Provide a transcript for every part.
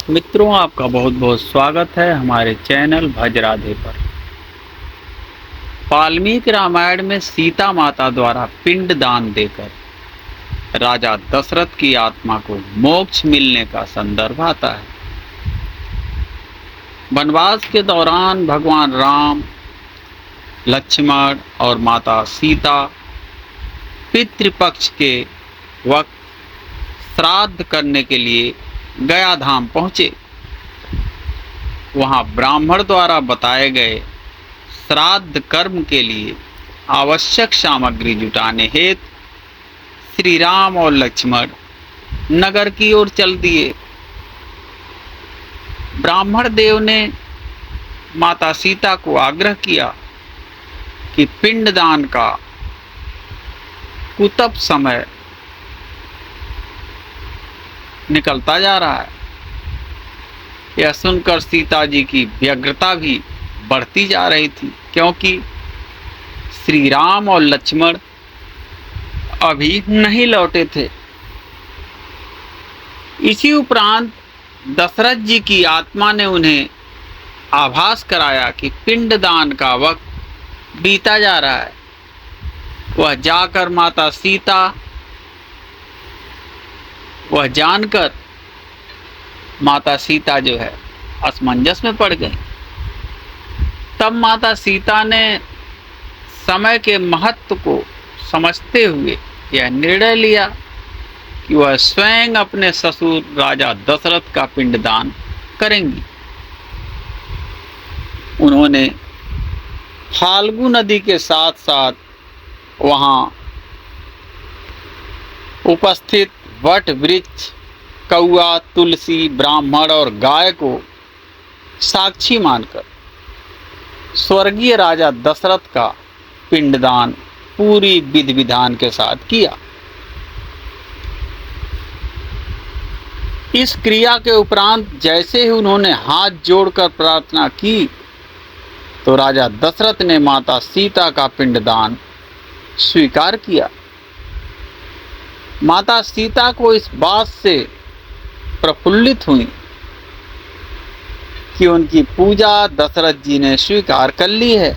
मित्रों, आपका बहुत बहुत स्वागत है हमारे चैनल भज राधे पर। वाल्मीकि रामायण में सीता माता द्वारा पिंड दान देकर राजा दशरथ की आत्मा को मोक्ष मिलने का संदर्भ आता है। वनवास के दौरान भगवान राम, लक्ष्मण और माता सीता पितृपक्ष के वक्त श्राद्ध करने के लिए गया धाम पहुँचे। वहाँ ब्राह्मण द्वारा बताए गए श्राद्ध कर्म के लिए आवश्यक सामग्री जुटाने हेतु श्री राम और लक्ष्मण नगर की ओर चल दिए। ब्राह्मण देव ने माता सीता को आग्रह किया कि पिंडदान का कुतब समय निकलता जा रहा है। यह सुनकर सीता जी की व्यग्रता भी बढ़ती जा रही थी, क्योंकि श्री राम और लक्ष्मण अभी नहीं लौटे थे। इसी उपरांत दशरथ जी की आत्मा ने उन्हें आभास कराया कि पिंडदान का वक्त बीता जा रहा है। वह जाकर माता सीता वह जानकर माता सीता जो है असमंजस में पड़ गई। तब माता सीता ने समय के महत्व को समझते हुए यह निर्णय लिया कि वह स्वयं अपने ससुर राजा दशरथ का पिंडदान करेंगी। उन्होंने फाल्गु नदी के साथ साथ वहाँ उपस्थित वट वृक्ष, कौआ, तुलसी, ब्राह्मण और गाय को साक्षी मानकर स्वर्गीय राजा दशरथ का पिंडदान पूरी विधि विधान के साथ किया। इस क्रिया के उपरांत जैसे ही उन्होंने हाथ जोड़कर प्रार्थना की तो राजा दशरथ ने माता सीता का पिंडदान स्वीकार किया। माता सीता को इस बात से प्रफुल्लित हुई कि उनकी पूजा दशरथ जी ने स्वीकार कर ली है,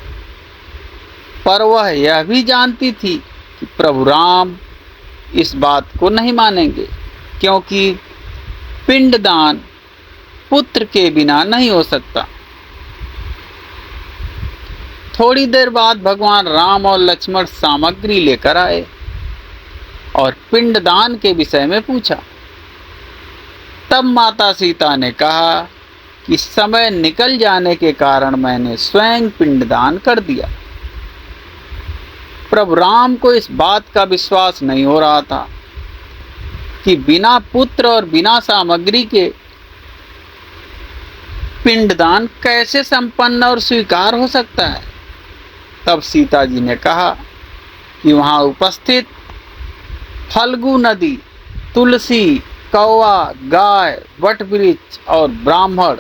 पर वह यह भी जानती थी कि प्रभु राम इस बात को नहीं मानेंगे, क्योंकि पिंडदान पुत्र के बिना नहीं हो सकता। थोड़ी देर बाद भगवान राम और लक्ष्मण सामग्री लेकर आए और पिंडदान के विषय में पूछा। तब माता सीता ने कहा कि समय निकल जाने के कारण मैंने स्वयं पिंडदान कर दिया। प्रभु राम को इस बात का विश्वास नहीं हो रहा था कि बिना पुत्र और बिना सामग्री के पिंडदान कैसे संपन्न और स्वीकार हो सकता है। तब सीता जी ने कहा कि वहाँ उपस्थित फल्गु नदी, तुलसी, कौआ, गाय, वटवृक्ष और ब्राह्मण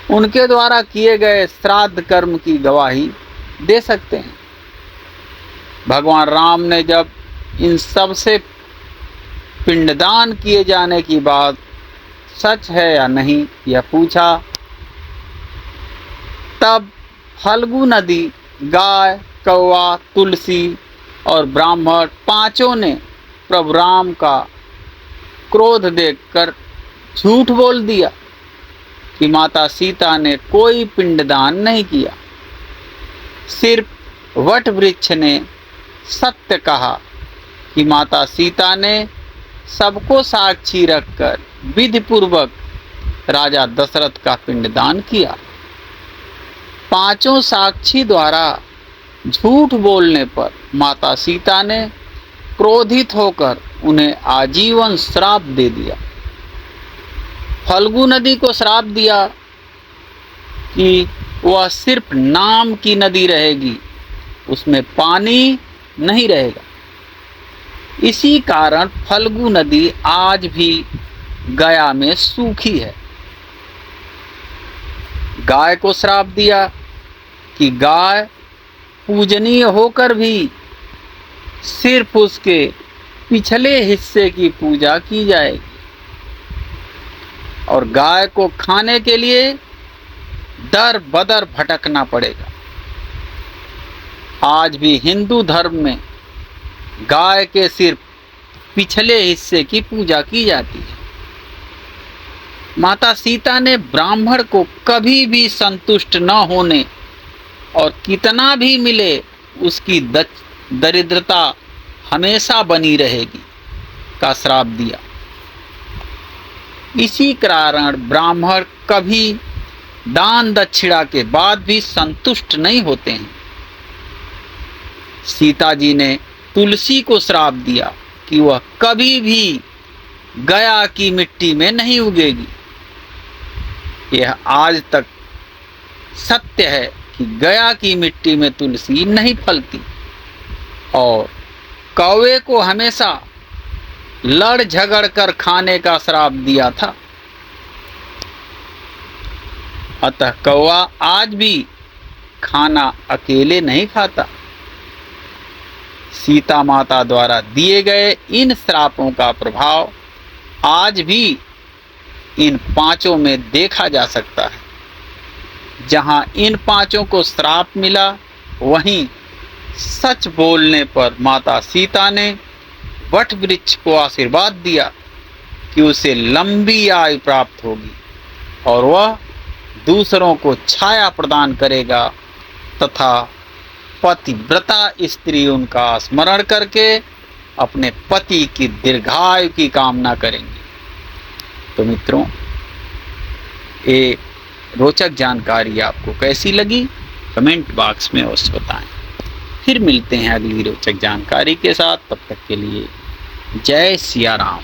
उनके द्वारा किए गए श्राद्ध कर्म की गवाही दे सकते हैं। भगवान राम ने जब इन सब से पिंडदान किए जाने की बात सच है या नहीं यह पूछा, तब फल्गु नदी, गाय, कौआ, तुलसी और ब्राह्मण पांचों ने प्रभु राम का क्रोध देखकर झूठ बोल दिया कि माता सीता ने कोई पिंडदान नहीं किया। सिर्फ वट वृक्ष ने सत्य कहा कि माता सीता ने सबको साक्षी रखकर विधि पूर्वक राजा दशरथ का पिंडदान किया। पांचों साक्षी द्वारा झूठ बोलने पर माता सीता ने क्रोधित होकर उन्हें आजीवन श्राप दे दिया। फल्गु नदी को श्राप दिया कि वह सिर्फ नाम की नदी रहेगी, उसमें पानी नहीं रहेगा। इसी कारण फल्गु नदी आज भी गया में सूखी है। गाय को श्राप दिया कि गाय पूजनीय होकर भी सिर्फ उसके पिछले हिस्से की पूजा की जाएगी और गाय को खाने के लिए दर बदर भटकना पड़ेगा। आज भी हिंदू धर्म में गाय के सिर्फ पिछले हिस्से की पूजा की जाती है। माता सीता ने ब्राह्मण को कभी भी संतुष्ट न होने और कितना भी मिले उसकी दरिद्रता हमेशा बनी रहेगी का श्राप दिया। इसी कारण ब्राह्मण कभी दान दक्षिणा के बाद भी संतुष्ट नहीं होते हैं। सीता जी ने तुलसी को श्राप दिया कि वह कभी भी गया की मिट्टी में नहीं उगेगी। यह आज तक सत्य है कि गया की मिट्टी में तुलसी नहीं फलती। और कौवे को हमेशा लड़ झगड़ कर खाने का श्राप दिया था। अतः कौवा आज भी खाना अकेले नहीं खाता। सीता माता द्वारा दिए गए इन श्रापों का प्रभाव आज भी इन पांचों में देखा जा सकता है। जहां इन पांचों को श्राप मिला, वहीं सच बोलने पर माता सीता ने वट वृक्ष को आशीर्वाद दिया कि उसे लंबी आयु प्राप्त होगी और वह दूसरों को छाया प्रदान करेगा तथा पतिव्रता स्त्री उनका स्मरण करके अपने पति की दीर्घायु की कामना करेंगी। तो मित्रों, ये रोचक जानकारी आपको कैसी लगी कमेंट बॉक्स में अवश्य बताएं। फिर मिलते हैं अगली रोचक जानकारी के साथ। तब तक के लिए जय सिया राम।